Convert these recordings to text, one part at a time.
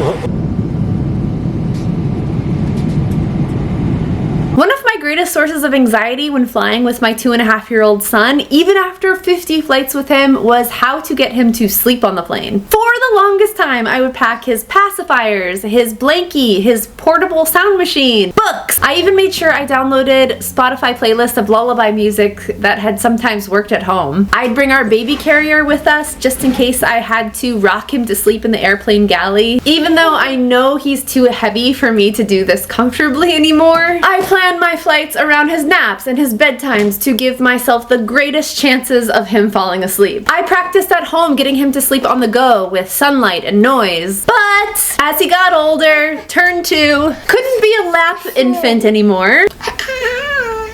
One of my greatest sources of anxiety when flying with my 2.5-year-old son, even after 50 flights with him, was how to get him to sleep on the plane. For the longest time, I would pack his pacifiers, his blankie, his portable sound machine, books. I even made sure I downloaded Spotify playlists of lullaby music that had sometimes worked at home. I'd bring our baby carrier with us just in case I had to rock him to sleep in the airplane galley. Even though I know he's too heavy for me to do this comfortably anymore, I plan my flights around his naps and his bedtimes to give myself the greatest chances of him falling asleep. I practiced at home getting him to sleep on the go with sunlight and noise, but as he got older, turned 2, couldn't be a lap infant anymore,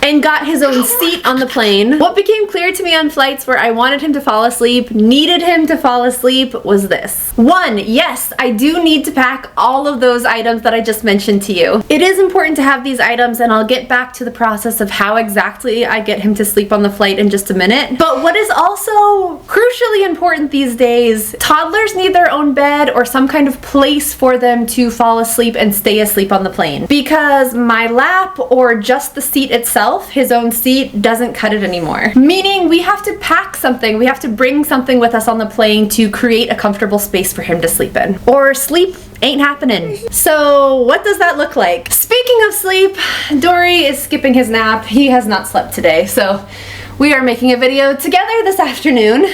and got his own seat on the plane. What became clear to me on flights where I wanted him to fall asleep, needed him to fall asleep, was this. 1, yes, I do need to pack all of those items that I just mentioned to you. It is important to have these items, and I'll get back to the process of how exactly I get him to sleep on the flight in just a minute. But what is also crucially important these days, toddlers need their own bed or some kind of place for them to fall asleep and stay asleep on the plane. Because my lap or just the seat itself, his own seat, doesn't cut it anymore. Meaning we have to pack something, we have to bring something with us on the plane to create a comfortable space for him to sleep in. Or sleep ain't happening. So what does that look like? Speaking of sleep, Dory is skipping his nap. He has not slept today, so we are making a video together this afternoon.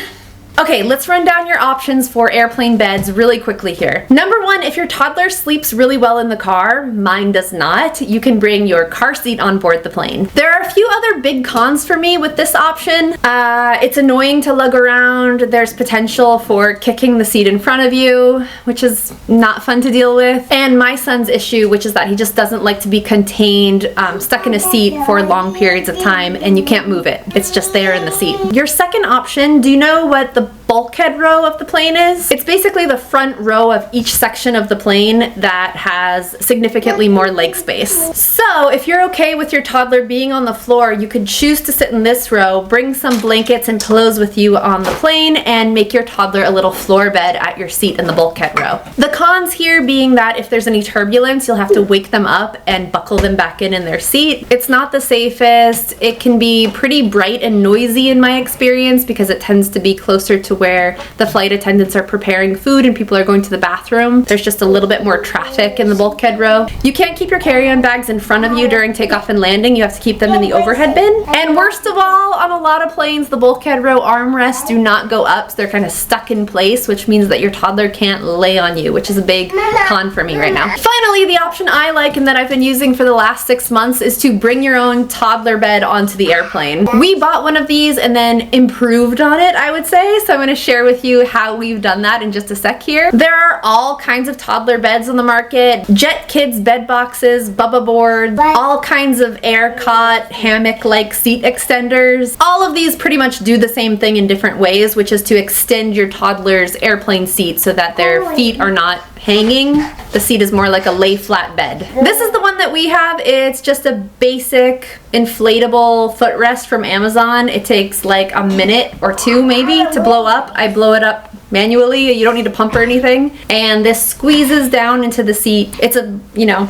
Okay, let's run down your options for airplane beds really quickly here. Number 1, if your toddler sleeps really well in the car, mine does not, you can bring your car seat on board the plane. There are a few other big cons for me with this option. It's annoying to lug around. There's potential for kicking the seat in front of you, which is not fun to deal with. And my son's issue, which is that he just doesn't like to be contained, stuck in a seat for long periods of time, and you can't move it. It's just there in the seat. Your second option, do you know what the bulkhead row of the plane is? It's basically the front row of each section of the plane that has significantly more leg space. So if you're okay with your toddler being on the floor, you could choose to sit in this row, bring some blankets and pillows with you on the plane, and make your toddler a little floor bed at your seat in the bulkhead row. The cons here being that if there's any turbulence, you'll have to wake them up and buckle them back in their seat. It's not the safest. It can be pretty bright and noisy in my experience because it tends to be closer to where the flight attendants are preparing food and people are going to the bathroom. There's just a little bit more traffic in the bulkhead row. You can't keep your carry-on bags in front of you during takeoff and landing. You have to keep them in the overhead bin. And worst of all, on a lot of planes, the bulkhead row armrests do not go up, so they're kind of stuck in place, which means that your toddler can't lay on you, which is a big con for me right now. Finally, the option I like and that I've been using for the last 6 months is to bring your own toddler bed onto the airplane. We bought one of these and then improved on it, I would say, so I'm going to share with you how we've done that in just a sec here. There are all kinds of toddler beds on the market. Jet Kids bed boxes, Bubba boards, all kinds of air cot, hammock-like seat extenders. All of these pretty much do the same thing in different ways, which is to extend your toddler's airplane seat so that their feet are not hanging. The seat is more like a lay flat bed. This is the one that we have. It's just a basic inflatable footrest from Amazon. It takes like a minute or 2 maybe to blow up. I blow it up manually. You don't need to pump or anything. And this squeezes down into the seat. It's a, you know,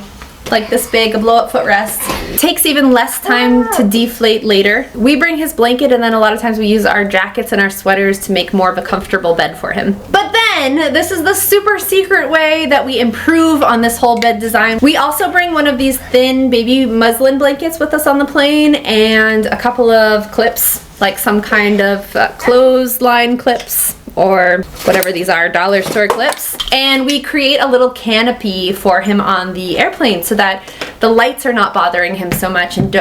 like this big, a blow-up footrest. Takes even less time to deflate later. We bring his blanket, and then a lot of times we use our jackets and our sweaters to make more of a comfortable bed for him. But then, this is the super secret way that we improve on this whole bed design. We also bring one of these thin baby muslin blankets with us on the plane, and a couple of clips, like some kind of clothesline clips, or whatever these are, dollar store clips. And we create a little canopy for him on the airplane so that the lights are not bothering him so much and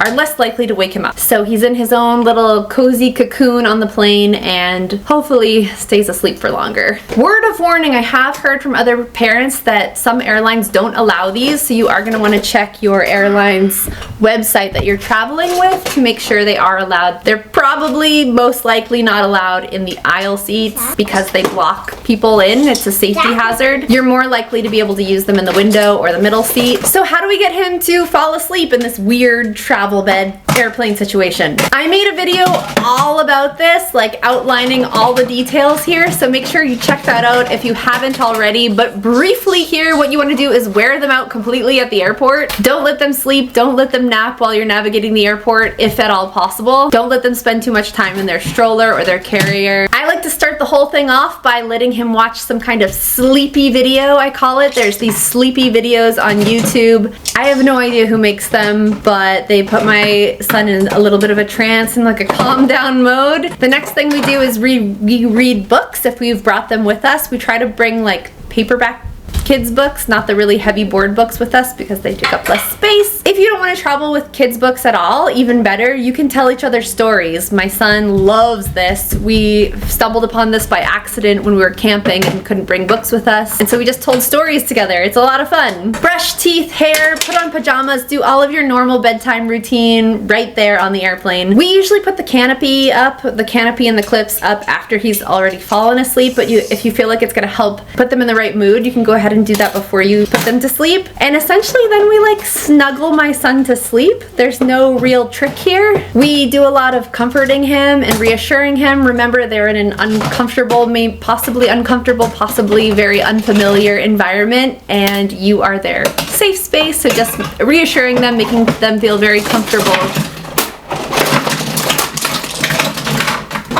are less likely to wake him up. So he's in his own little cozy cocoon on the plane and hopefully stays asleep for longer. Word of warning, I have heard from other parents that some airlines don't allow these, so you are going to want to check your airline's website that you're traveling with to make sure they are allowed. They're probably most likely not allowed in the aisle seats because they block people in. It's a safety hazard. You're more likely to be able to use them in the window or the middle seat. So how do we get him to fall asleep in this weird travel travel bed airplane situation. I made a video all about this, like outlining all the details here, so make sure you check that out if you haven't already. But briefly here, what you want to do is wear them out completely at the airport. Don't let them sleep, don't let them nap while you're navigating the airport, if at all possible. Don't let them spend too much time in their stroller or their carrier. I like to start the whole thing off by letting him watch some kind of sleepy video, I call it. There's these sleepy videos on YouTube. I have no idea who makes them, but they put my son in a little bit of a trance and like a calm down mode. The next thing we do is we read books if we've brought them with us. We try to bring like paperback kids books, not the really heavy board books with us because they take up less space. If you don't want to travel with kids books at all, even better, you can tell each other stories. My son loves this. We stumbled upon this by accident when we were camping and couldn't bring books with us, and so we just told stories together. It's a lot of fun. Brush teeth, hair, put on pajamas, do all of your normal bedtime routine right there on the airplane. We usually put the canopy and the clips up after he's already fallen asleep, but if you feel like it's gonna help put them in the right mood, you can go ahead and do that before you put them to sleep. And essentially then we like snuggle my son to sleep. There's no real trick here. We do a lot of comforting him and reassuring him. Remember, they're in an uncomfortable, maybe possibly uncomfortable, possibly very unfamiliar environment, and you are their safe space. So just reassuring them, making them feel very comfortable,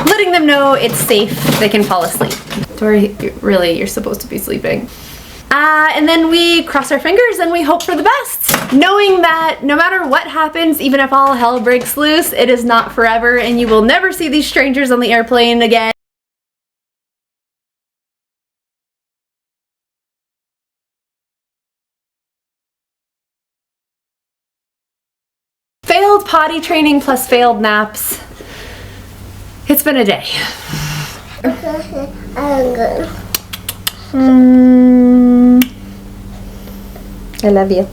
letting them know it's safe, they can fall asleep. Dory, really, you're supposed to be sleeping. And then we cross our fingers and we hope for the best, knowing that no matter what happens, even if all hell breaks loose, it is not forever and you will never see these strangers on the airplane again. Failed potty training plus failed naps. It's been a day. I love you.